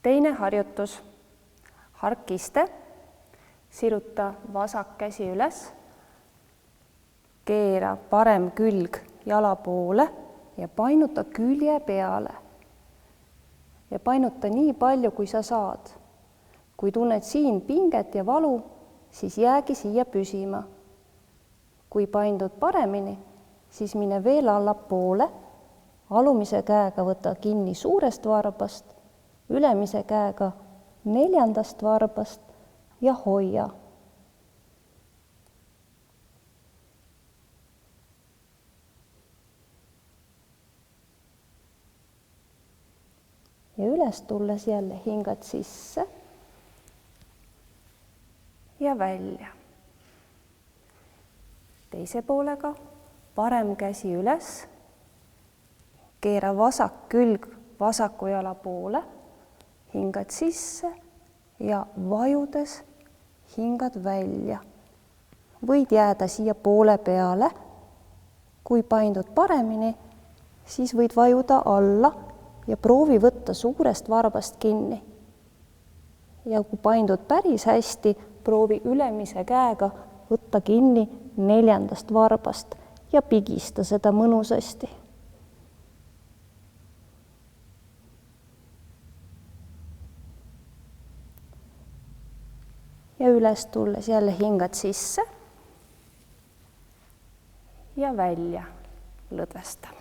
Teine harjutus. Harkiste, siruta vasak käsi üles, keera parem külg jala poole ja painuta külje peale. Ja painuta nii palju, kui sa saad. Kui tunned siin pinget ja valu, siis jäägi siia püsima. Kui paindud paremini, siis mine veel allapoole, alumise käega võta kinni suurest varbast, ülemise käega 4. varbast ja hoia. Ja üles tulles jälle hingad sisse ja välja. Teise poolega parem käsi üles, keera vasak külg vasaku jala poole, hingad sisse ja vajudes hingad välja. Võid jääda siia poole peale. Kui paindud paremini, siis võid vajuda alla ja proovi võtta suurest varbast kinni. Ja kui paindud päris hästi, proovi ülemise käega võtta kinni 4. varbast ja pigista seda mõnusasti. Ja üles tulles jälle hingad sisse ja välja lõdvesta.